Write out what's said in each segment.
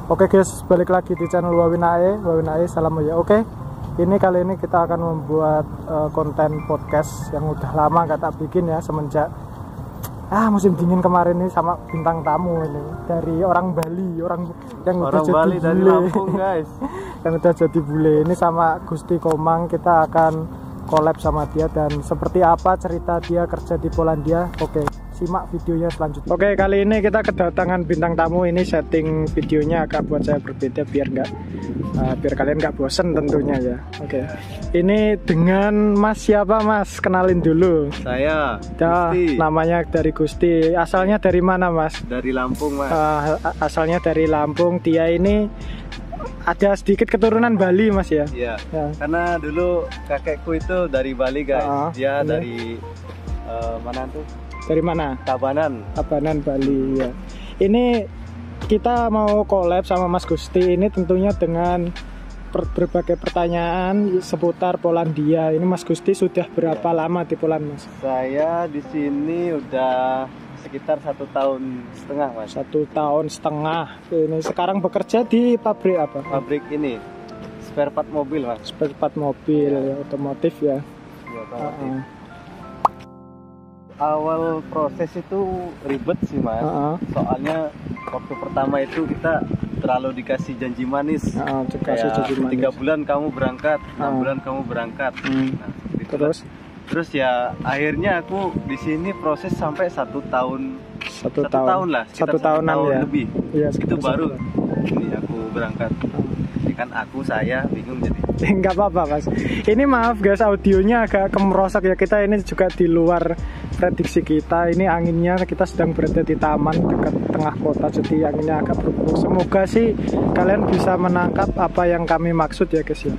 Oke guys, balik lagi di channel Wawinae, salam ya. Oke, ini kali ini kita akan membuat konten podcast yang udah lama gak tak bikin ya, semenjak musim dingin kemarin ini sama bintang tamu ini dari orang Bali, orang yang udah jadi Bali bule. dari Lampung guys. Yang udah jadi bule ini sama Gusti Komang, kita akan collab sama dia dan seperti apa cerita dia kerja di Polandia. Oke, simak videonya selanjutnya. Oke, kali ini kita kedatangan bintang tamu. Ini setting videonya agak buat saya berbeda biar kalian nggak bosen tentunya ya. Oke, ini dengan Mas siapa Mas? Kenalin dulu. Saya Gusti. Namanya dari Gusti. Asalnya dari mana Mas? Dari Lampung Mas. Asalnya dari Lampung. Dia ini ada sedikit keturunan Bali Mas ya? Iya. Ya. Karena dulu kakekku itu dari Bali guys. Dia ini. dari mana tuh? Dari mana? Tabanan, Bali ya. Ini kita mau collab sama Mas Gusti ini tentunya dengan berbagai pertanyaan seputar Polandia. Ini Mas Gusti sudah berapa lama di Poland Mas? Saya di sini udah sekitar 1,5 tahun Mas. 1,5 tahun. Ini sekarang bekerja di pabrik apa? Pabrik ini spare part mobil Mas. Spare part mobil ya, otomotif ya. Ya, otomotif. Awal proses itu ribet sih Mas. Soalnya waktu pertama itu kita terlalu dikasih janji manis. Dikasih janji manis. 3 bulan kamu berangkat, 6 bulan kamu berangkat. Nah, terus ya akhirnya aku di sini proses sampai 1 tahun. 1 tahun lah, 1 tahunan ya. Lebih. Iya, itu baru ini aku berangkat. Ini kan saya bingung jadi. Enggak apa-apa Mas. Ini maaf guys, audionya agak kemerosok ya. Kita ini juga di luar prediksi kita. Ini anginnya, kita sedang berada di taman dekat tengah kota, jadi anginnya agak berpusing. Semoga sih kalian bisa menangkap apa yang kami maksud ya guys ya.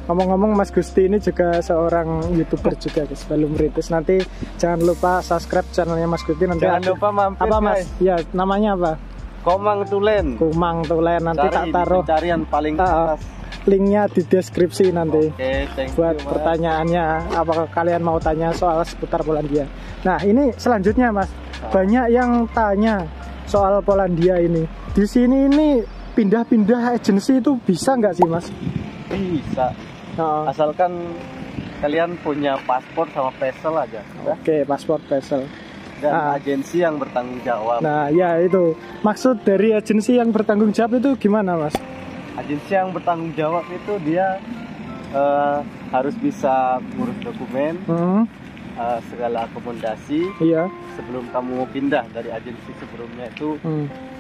Ngomong-ngomong Mas Gusti ini juga seorang YouTuber juga guys, belum merintis. Nanti jangan lupa subscribe channelnya Mas Gusti. Nanti jangan lupa mampir apa Mas? Guys. Ya, namanya apa? Komang Tulen. Nanti tak taruh pencarian paling atas. Linknya di deskripsi nanti. Oke, thank buat you, pertanyaannya, apakah kalian mau tanya soal seputar Polandia. Nah ini selanjutnya Mas, banyak yang tanya soal Polandia ini. Di sini ini pindah-pindah agensi itu bisa nggak sih Mas? Bisa. Asalkan kalian punya paspor sama vesel aja. Oke, paspor vesel. Dan agensi yang bertanggung jawab. Nah ya itu, maksud dari agensi yang bertanggung jawab itu gimana Mas? Agensi yang bertanggung jawab itu dia harus bisa ngurus dokumen, segala akomodasi. Iya. Sebelum kamu pindah dari agensi sebelumnya itu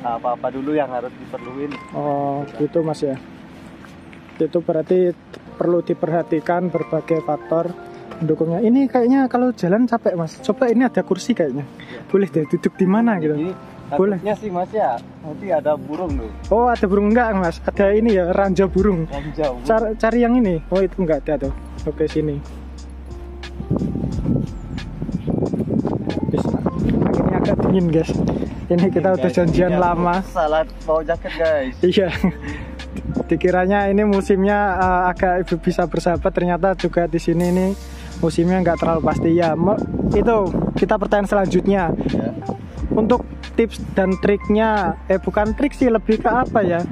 apa-apa dulu yang harus diperluin. Oh gitu Mas ya. Itu berarti perlu diperhatikan berbagai faktor pendukungnya. Ini kayaknya kalau jalan capek Mas. Coba ini ada kursi kayaknya. Boleh deh duduk di mana gitu. Boleh. Takutnya sih Mas ya, nanti ada burung tuh. Oh ada burung enggak Mas? Ada ini ya, ranja burung. Ranja burung. Cari yang ini. Oh itu enggak ada tuh. Oke sini. Ini agak dingin guys. Ini kita udah janjian lama. Salah bawa jaket guys. Iya. Dikiranya ini musimnya agak bisa bersahabat, ternyata juga di sini ini musimnya nggak terlalu pasti ya. Itu kita pertanyaan selanjutnya. Ya. Untuk tips dan triknya, bukan trik sih, lebih ke apa ya?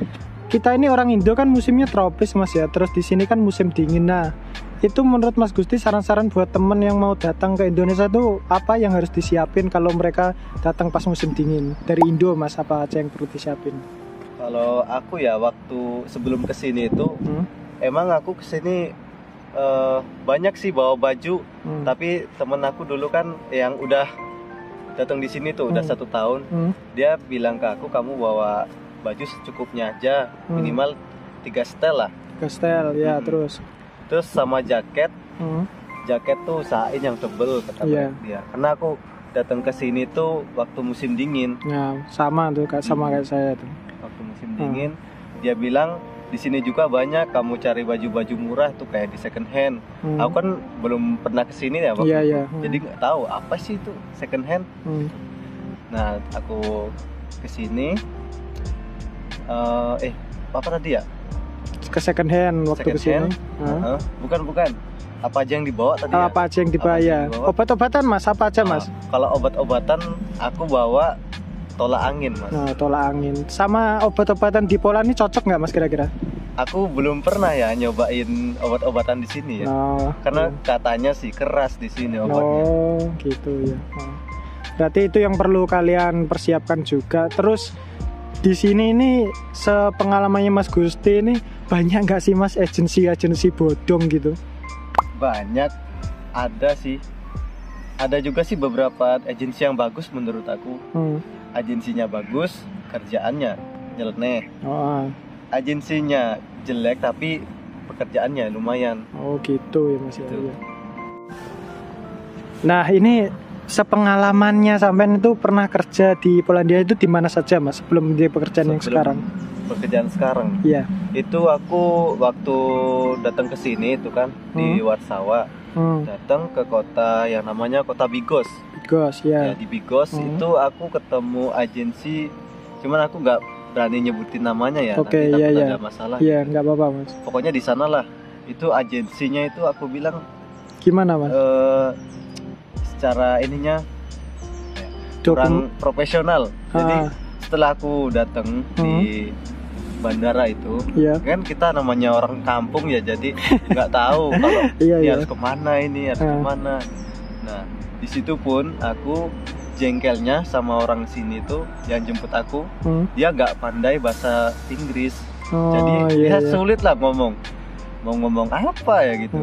Kita ini orang Indo kan musimnya tropis Mas ya, terus di sini kan musim dingin. Nah, itu menurut Mas Gusti saran-saran buat temen yang mau datang ke Indonesia itu apa yang harus disiapin kalau mereka datang pas musim dingin? Dari Indo Mas, apa aja yang perlu disiapin? Kalau aku ya waktu sebelum kesini itu, emang aku kesini banyak sih bawa baju, tapi temen aku dulu kan yang udah datang di sini tuh udah 1 tahun, dia bilang ke aku, kamu bawa baju secukupnya aja, minimal 3 setel lah. 3 setel ya. Terus sama jaket, jaket tuh usahain yang tebel kata dia, karena aku datang ke sini tuh waktu musim dingin. Ya sama tuh sama kayak saya tuh. Waktu musim dingin, dia bilang di sini juga banyak kamu cari baju-baju murah tuh kayak di second hand. Aku kan belum pernah kesini ya, jadi nggak tahu apa sih itu second hand. Nah aku kesini, apa tadi ya? Ke second hand waktu kesini. Bukan. Apa aja yang dibawa tadi? Apa aja yang dibawa? Obat-obatan Mas, apa aja Mas? Kalau obat-obatan aku bawa tolak angin mas. Nah, tolak angin. Sama obat-obatan di Poland ini cocok nggak mas kira-kira? Aku belum pernah ya nyobain obat-obatan di sini ya. Karena katanya sih keras di sini obatnya. Oh gitu ya. Berarti itu yang perlu kalian persiapkan juga. Terus di sini ini sepengalamannya Mas Gusti ini banyak nggak sih mas agensi bodong gitu? Banyak, ada sih. Ada juga sih beberapa agensi yang bagus menurut aku. Agensinya bagus, kerjaannya nyeleneh. Agensinya jelek tapi pekerjaannya lumayan. Oh gitu ya mas. Gitu. Ya. Nah ini sepengalamannya sampean itu pernah kerja di Polandia itu di mana saja mas sebelum di pekerjaan yang sekarang? Pekerjaan sekarang. Iya. Itu aku waktu datang ke sini itu kan di Warsawa. Datang ke kota yang namanya kota Bigos. Bigos ya. Ya di Bigos itu aku ketemu agensi, cuman aku nggak berani nyebutin namanya ya. Oke, nanti iya. ada masalah. Iya nggak apa-apa mas. Pokoknya di sanalah. Itu agensinya itu aku bilang gimana mas? Secara ininya kurang profesional. Jadi setelah aku datang di bandara itu, kan kita namanya orang kampung ya, jadi nggak tahu kalau harus kemana ini, harus kemana. Nah di situ pun aku jengkelnya sama orang sini tuh yang jemput aku, dia nggak pandai bahasa Inggris, jadi dia sulit lah ngomong, mau ngomong apa ya gitu.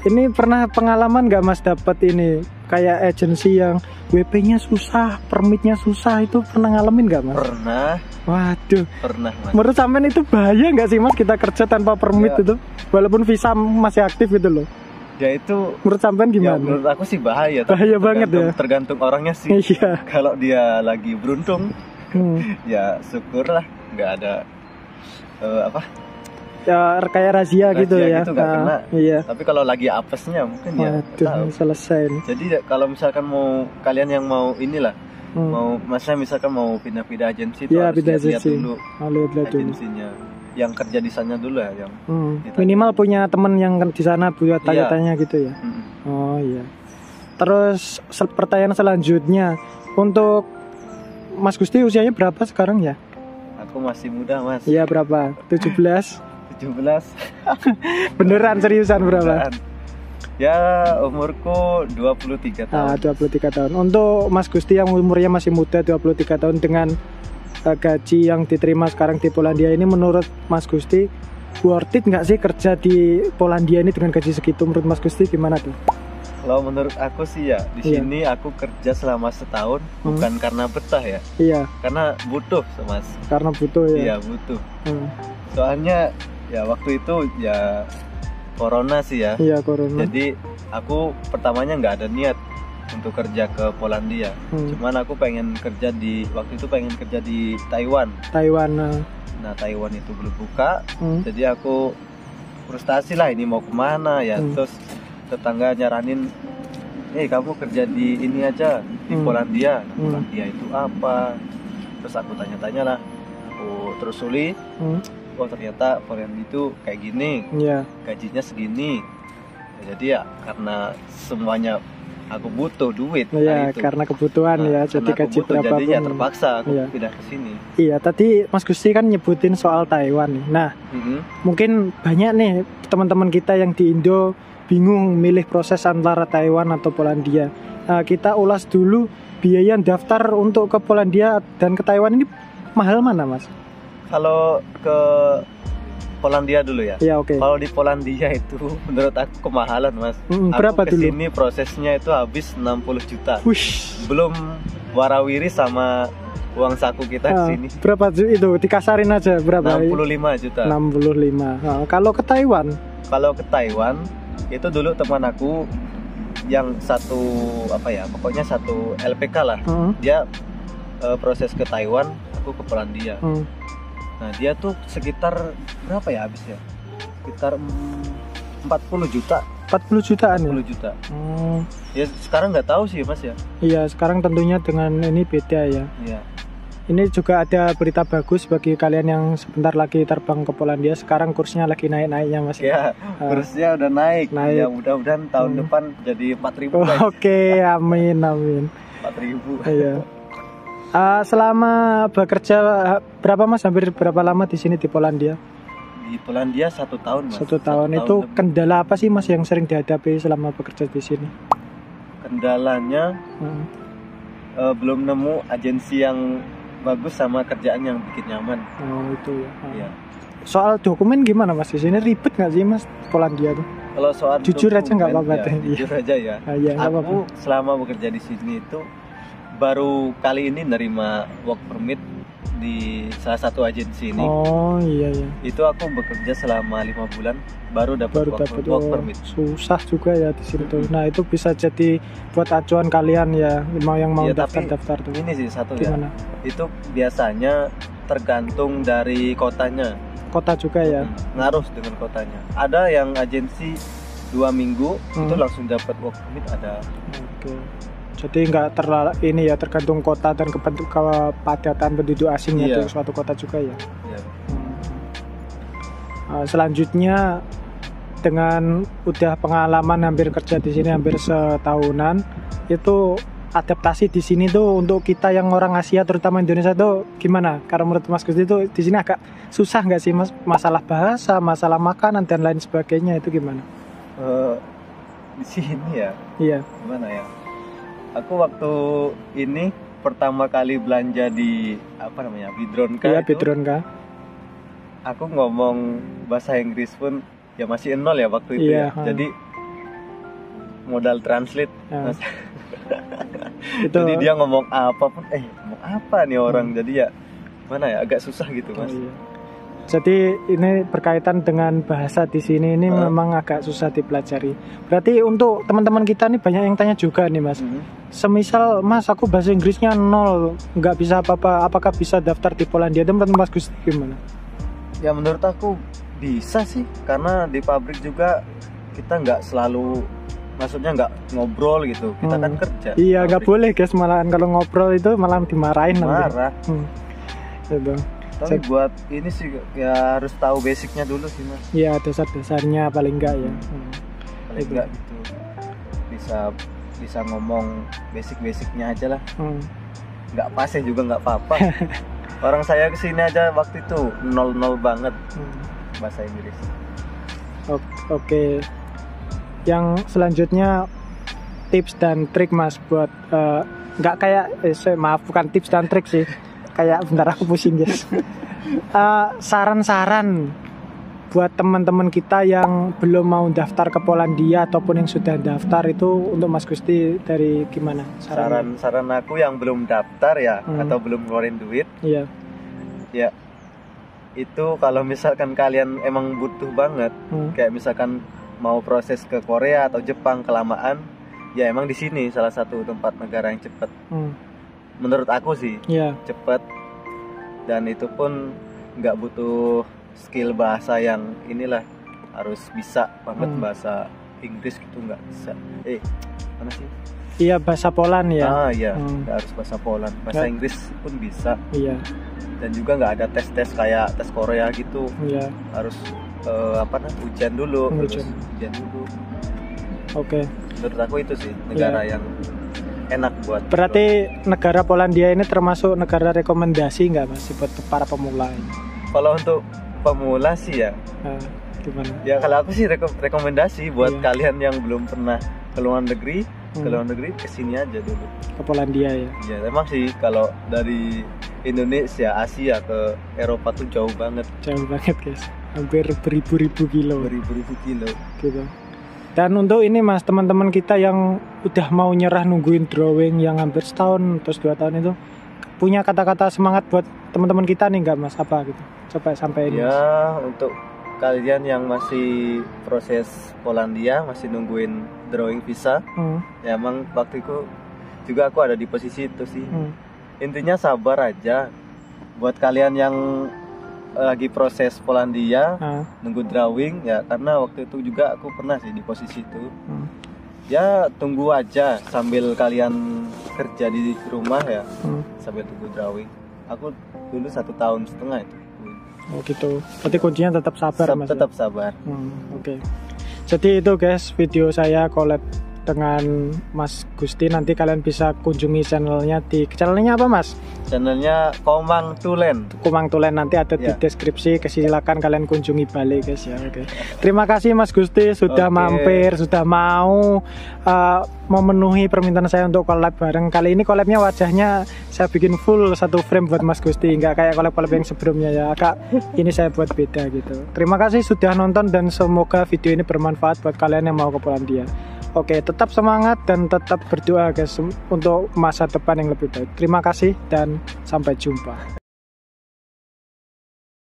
Ini pernah pengalaman nggak mas dapat ini kayak agensi yang WP-nya susah, permitnya susah, itu pernah ngalamin nggak mas? Pernah. Waduh. Pernah mas. Menurut sampean itu bahaya nggak sih mas kita kerja tanpa permit itu, walaupun visa masih aktif gitu loh? Ya itu. Menurut sampean gimana? Ya, menurut aku sih bahaya. Bahaya banget ya. Tergantung orangnya sih. Iya. Kalau dia lagi beruntung, ya syukurlah nggak ada ya kayak razia gitu ya. Gitu, kena. Iya. Tapi kalau lagi apesnya mungkin ya tahu. Selesai nih. Jadi kalau misalkan mau kalian yang mau inilah, mau misalkan mau pindah-pindah agensi itu harus lihat dulu agensinya. Yang kerja di sana dulu ya, yang minimal punya temen yang di sana buat tanya-tanya gitu ya. Oh iya. Terus pertanyaan selanjutnya, untuk Mas Gusti usianya berapa sekarang ya? Aku masih muda mas. Iya berapa? 17? 17. Beneran seriusan berapa? Beneran. Ya umurku 23 tahun. 23 tahun. Untuk Mas Gusti yang umurnya masih muda 23 tahun dengan gaji yang diterima sekarang di Polandia ini, menurut Mas Gusti worth it nggak sih kerja di Polandia ini dengan gaji segitu? Menurut Mas Gusti gimana tuh? Kalau menurut aku sih ya di sini aku kerja selama setahun bukan karena betah ya. Iya. Karena butuh mas. Karena butuh ya. Iya butuh. Soalnya ya waktu itu ya corona sih ya. Iya corona. Jadi aku pertamanya nggak ada niat untuk kerja ke Polandia. Cuman aku pengen kerja waktu itu pengen kerja di Taiwan. Nah Taiwan itu belum buka. Jadi aku frustasi lah, ini mau kemana ya. Terus tetangga nyaranin, kamu kerja di ini aja di Polandia. Nah, Polandia itu apa? Terus aku tanya-tanya lah, aku terusuli. Oh ternyata Polandia itu kayak gini, gajinya segini. Jadi ya karena semuanya aku butuh duit. Iya, karena kebutuhan jadi gaji berapa pun. Jadinya terpaksa aku pindah ke sini. Iya, tadi Mas Gusti kan nyebutin soal Taiwan nih. Nah, mungkin banyak nih teman-teman kita yang di Indo bingung milih proses antara Taiwan atau Polandia. Kita ulas dulu biaya daftar untuk ke Polandia dan ke Taiwan ini mahal mana mas? Kalau ke Polandia dulu ya. Iya oke. Kalau di Polandia itu menurut aku kemahalan mas. Berapa aku kesini prosesnya itu habis 60 juta. Belum warawiri sama uang saku kita di sini. Berapa itu? Dikasarin aja berapa? 65 juta. 65. Kalau ke Taiwan? Kalau ke Taiwan itu dulu teman aku yang satu pokoknya satu LPK lah. Dia proses ke Taiwan, aku ke Polandia. Nah dia tuh sekitar berapa ya habisnya? Sekitar 40 juta. 40 jutaan 40 juta. Ya sekarang nggak tahu sih mas ya. Iya sekarang tentunya dengan ini beda ya. Iya. Ini juga ada berita bagus bagi kalian yang sebentar lagi terbang ke Polandia. Sekarang kursnya lagi naik-naiknya mas. Ya, kursnya udah naik. Ya mudah-mudahan tahun depan jadi 4.000. Oke, amin. 4.000. Iya. Selama bekerja berapa Mas? Hampir berapa lama di sini di Polandia? Di Polandia 1 tahun Mas. 1 tahun. Itu lebih. kendala apa sih Mas yang sering dihadapi selama bekerja di sini? Kendalanya belum nemu agensi yang bagus sama kerjaan yang bikin nyaman. Oh itu ya. Iya. Soal dokumen gimana Mas? Di sini ribet nggak sih Mas Polandia tuh? Kalau soal jujur dokumen, aja nggak apa-apa ya, deh. Jujur aja ya. Iya, aku selama bekerja di sini itu baru kali ini nerima work permit di salah satu agensi ini. Oh iya iya. Itu aku bekerja selama 5 bulan baru dapat work permit. Susah juga ya di situ. Nah itu bisa jadi buat acuan kalian ya, yang mau daftar tuh. Ini sih satu gimana? Ya. Itu biasanya tergantung dari kotanya. Kota juga ya. Ngaruh dengan kotanya. Ada yang agensi 2 minggu itu langsung dapat work permit ada. Oke. Jadi nggak terlalu ini ya, tergantung kota dan kepadatan penduduk asing itu suatu kota juga ya. Iya. Selanjutnya dengan udah pengalaman hampir kerja di sini hampir setahunan, itu adaptasi di sini tuh untuk kita yang orang Asia terutama Indonesia tuh gimana? Karena menurut Mas Gusti itu di sini agak susah nggak sih Mas? Masalah bahasa, masalah makanan dan lain sebagainya itu gimana? Di sini ya. Iya. Gimana ya? Aku waktu ini pertama kali belanja di Biedronka. Iya, Biedronka. Aku ngomong bahasa Inggris pun ya masih nol ya waktu itu ya. Jadi modal translate. Jadi dia ngomong apa pun ngomong apa nih orang. Jadi ya mana ya agak susah gitu Mas. Iya. Jadi ini berkaitan dengan bahasa di sini ini memang agak susah dipelajari. Berarti untuk teman-teman kita nih banyak yang tanya juga nih Mas. Semisal Mas aku bahasa Inggrisnya 0, nggak bisa apa-apa, apakah bisa daftar di Polandia? Dan menurut Mas Gusti gimana? Ya menurut aku bisa sih, karena di pabrik juga kita nggak selalu, maksudnya nggak ngobrol gitu, kita kan kerja. Iya nggak boleh guys, malahan kalau ngobrol itu malah dimarahin. Marah. Gitu. Tapi buat ini sih ya harus tahu basicnya dulu sih Mas. Iya dasar-dasarnya paling enggak ya. Paling enggak gitu. Bisa ngomong basic-basicnya aja lah. Nggak pasnya juga nggak apa-apa. Orang saya kesini aja waktu itu 0 banget bahasa Inggris. Oke. Yang selanjutnya tips dan trik Mas buat nggak kayak maaf bukan tips dan trik sih. Kayak bentar aku pusing guys. Saran-saran buat teman-teman kita yang belum mau daftar ke Polandia ataupun yang sudah daftar itu untuk Mas Gusti dari gimana? Saran aku yang belum daftar ya atau belum ngeluarin duit. Iya. Ya. Itu kalau misalkan kalian emang butuh banget, kayak misalkan mau proses ke Korea atau Jepang kelamaan, ya emang di sini salah satu tempat negara yang cepat. Menurut aku sih cepet, dan itu pun nggak butuh skill bahasa yang inilah harus bisa banget bahasa Inggris gitu, nggak bisa. Mana sih? Iya bahasa Poland ya. Iya, nggak harus bahasa Poland, bahasa Inggris pun bisa. Iya. Dan juga nggak ada tes kayak tes Korea gitu. Iya. Harus ujian dulu. Ujian dulu. Oke. Menurut aku itu sih negara yang enak buat. Berarti negara Polandia ini termasuk negara rekomendasi nggak Mas buat para pemula ini? Kalau untuk pemula sih ya. Gimana? Ya kalau aku sih rekomendasi buat kalian yang belum pernah ke luar negeri, kesini aja dulu. Ke Polandia ya. Iya, emang sih kalau dari Indonesia, Asia ke Eropa tuh jauh banget. Jauh banget guys. Hampir beribu-ribu kilo. Gitu. Dan untuk ini Mas, teman-teman kita yang udah mau nyerah nungguin drawing yang hampir setahun terus 2 tahun itu, punya kata-kata semangat buat teman-teman kita nih nggak Mas? Apa gitu? Coba sampaikan. Ya, untuk kalian yang masih proses Polandia, masih nungguin drawing visa, ya emang waktu itu juga aku ada di posisi itu sih. Intinya sabar aja. Buat kalian yang lagi proses Polandia, nunggu drawing ya, karena waktu itu juga aku pernah sih di posisi itu. Ya tunggu aja sambil kalian kerja di rumah ya, sambil tunggu drawing. Aku dulu 1,5 tahun itu. Oh gitu. Berarti kuncinya tetap sabar Mas. Tetap sabar. Oke. Jadi itu guys video saya collab dengan Mas Gusti, nanti kalian bisa kunjungi channelnya. Di channelnya apa Mas? Channelnya Komang Tulen. Komang Tulen, nanti ada di deskripsi, silakan kalian kunjungi balik guys ya. Oke. Terima kasih Mas Gusti sudah mampir, sudah mau memenuhi permintaan saya untuk collab bareng. Kali ini collabnya wajahnya saya bikin full 1 frame buat Mas Gusti, nggak kayak collab-collab yang sebelumnya ya. Ini saya buat beda gitu. Terima kasih sudah nonton dan semoga video ini bermanfaat buat kalian yang mau ke Polandia. Oke, tetap semangat dan tetap berdoa guys untuk masa depan yang lebih baik. Terima kasih dan sampai jumpa.